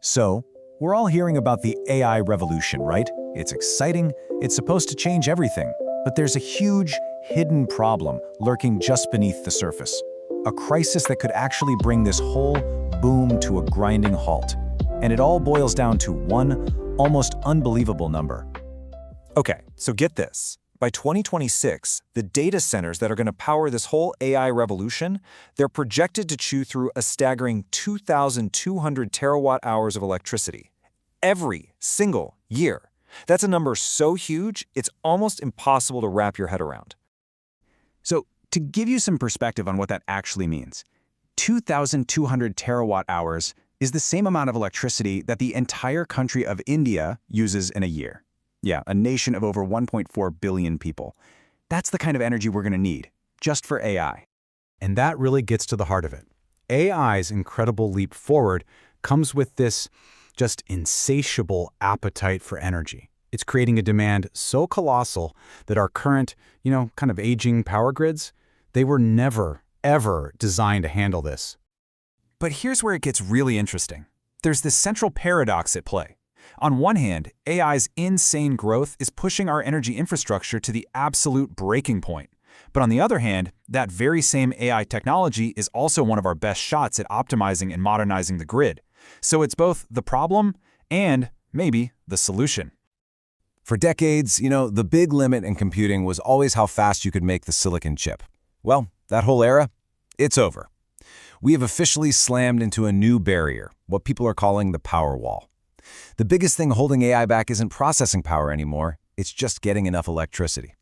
So, we're all hearing about the AI revolution, right? It's exciting, it's supposed to change everything, but there's a huge, hidden problem lurking just beneath the surface. A crisis that could actually bring this whole boom to a grinding halt. And it all boils down to one almost unbelievable number. Okay, so get this. By 2026, the data centers that are going to power this whole AI revolution, they're projected to chew through a staggering 2,200 terawatt hours of electricity every single year. That's a number so huge, it's almost impossible to wrap your head around. So, to give you some perspective on what that actually means, 2,200 terawatt hours is the same amount of electricity that the entire country of India uses in a year. Yeah, a nation of over 1.4 billion people. That's the kind of energy we're going to need, just for AI. And that really gets to the heart of it. AI's incredible leap forward comes with this just insatiable appetite for energy. It's creating a demand so colossal that our current, kind of aging power grids, they were never, ever designed to handle this. But here's where it gets really interesting. There's this central paradox at play. On one hand, AI's insane growth is pushing our energy infrastructure to the absolute breaking point. But on the other hand, that very same AI technology is also one of our best shots at optimizing and modernizing the grid. So it's both the problem and, maybe, the solution. For decades, the big limit in computing was always how fast you could make the silicon chip. Well, that whole era, it's over. We have officially slammed into a new barrier, what people are calling the power wall. The biggest thing holding AI back isn't processing power anymore, it's just getting enough electricity.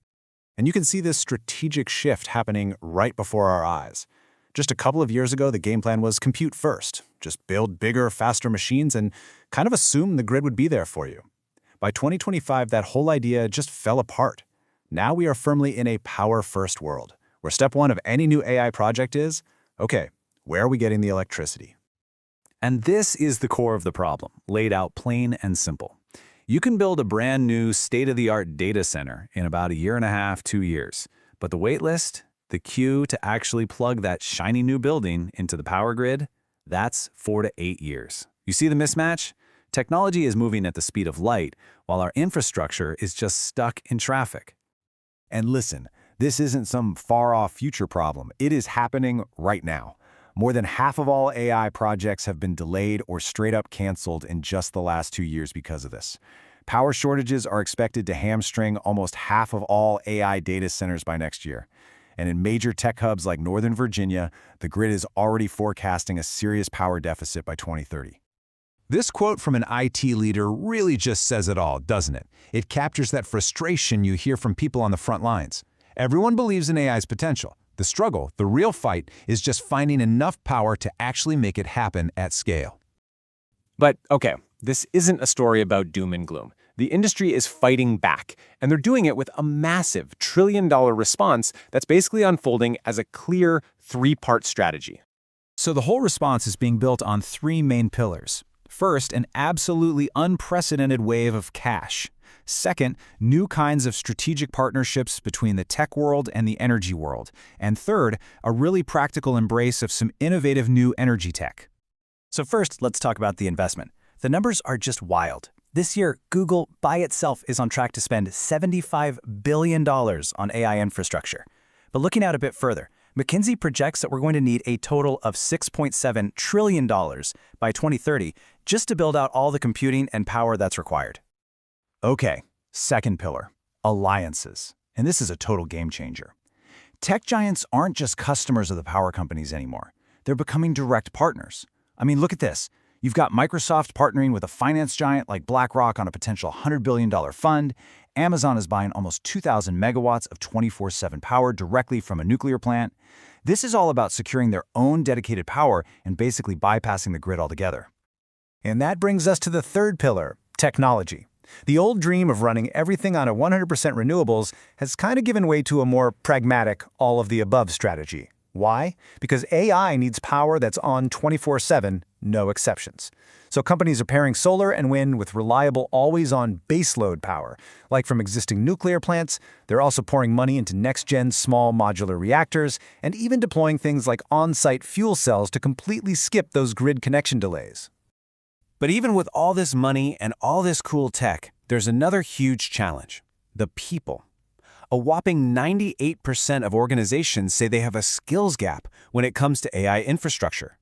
And you can see this strategic shift happening right before our eyes. Just a couple of years ago, the game plan was compute first. Just build bigger, faster machines and kind of assume the grid would be there for you. By 2025, that whole idea just fell apart. Now we are firmly in a power-first world, where step one of any new AI project is, okay, where are we getting the electricity? And this is the core of the problem, laid out plain and simple. You can build a brand new state-of-the-art data center in about 1.5 to 2 years. But the wait list, the queue to actually plug that shiny new building into the power grid, that's 4 to 8 years. You see the mismatch? Technology is moving at the speed of light, while our infrastructure is just stuck in traffic. And listen, this isn't some far-off future problem. It is happening right now. More than half of all AI projects have been delayed or straight up canceled in just the last 2 years because of this. Power shortages are expected to hamstring almost half of all AI data centers by next year. And in major tech hubs like Northern Virginia, the grid is already forecasting a serious power deficit by 2030. This quote from an IT leader really just says it all, doesn't it? It captures that frustration you hear from people on the front lines. Everyone believes in AI's potential. The struggle, the real fight, is just finding enough power to actually make it happen at scale. But okay, this isn't a story about doom and gloom. The industry is fighting back, and they're doing it with a massive trillion-dollar response that's basically unfolding as a clear 3-part strategy. So the whole response is being built on 3 main pillars. First, an absolutely unprecedented wave of cash. Second, new kinds of strategic partnerships between the tech world and the energy world. And third, a really practical embrace of some innovative new energy tech. So first, let's talk about the investment. The numbers are just wild. This year, Google by itself is on track to spend $75 billion on AI infrastructure. But looking out a bit further, McKinsey projects that we're going to need a total of $6.7 trillion by 2030 just to build out all the computing and power that's required. Okay, second pillar, alliances. And this is a total game changer. Tech giants aren't just customers of the power companies anymore. They're becoming direct partners. I mean, look at this. You've got Microsoft partnering with a finance giant like BlackRock on a potential $100 billion fund. Amazon is buying almost 2,000 megawatts of 24/7 power directly from a nuclear plant. This is all about securing their own dedicated power and basically bypassing the grid altogether. And that brings us to the third pillar, technology. The old dream of running everything on a 100% renewables has kind of given way to a more pragmatic, all-of-the-above strategy. Why? Because AI needs power that's on 24/7, no exceptions. So companies are pairing solar and wind with reliable, always-on baseload power. Like from existing nuclear plants, they're also pouring money into next-gen small modular reactors and even deploying things like on-site fuel cells to completely skip those grid connection delays. But even with all this money and all this cool tech, there's another huge challenge: the people. A whopping 98% of organizations say they have a skills gap when it comes to AI infrastructure.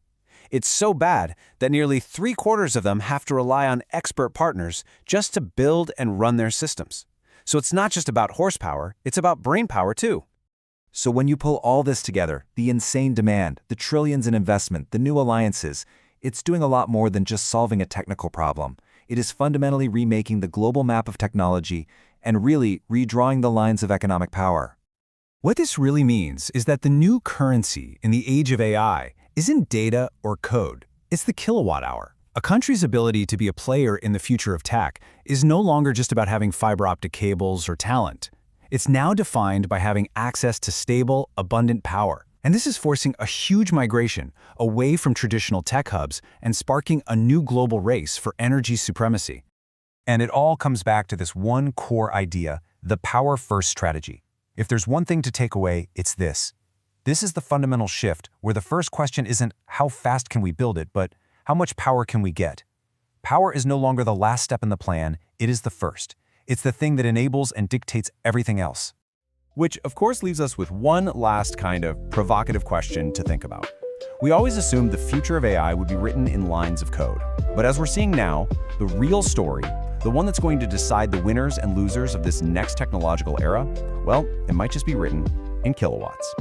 It's so bad that nearly 3/4 of them have to rely on expert partners just to build and run their systems. So it's not just about horsepower, it's about brainpower too. So when you pull all this together, the insane demand, the trillions in investment, the new alliances, it's doing a lot more than just solving a technical problem. It is fundamentally remaking the global map of technology and really redrawing the lines of economic power. What this really means is that the new currency in the age of AI isn't data or code, it's the kilowatt hour. A country's ability to be a player in the future of tech is no longer just about having fiber optic cables or talent. It's now defined by having access to stable, abundant power. And this is forcing a huge migration away from traditional tech hubs and sparking a new global race for energy supremacy. And it all comes back to this one core idea, the power-first strategy. If there's one thing to take away, it's this. This is the fundamental shift where the first question isn't how fast can we build it, but how much power can we get? Power is no longer the last step in the plan, it is the first. It's the thing that enables and dictates everything else. Which, of course, leaves us with one last kind of provocative question to think about. We always assumed the future of AI would be written in lines of code. But as we're seeing now, the real story, the one that's going to decide the winners and losers of this next technological era, well, it might just be written in kilowatts.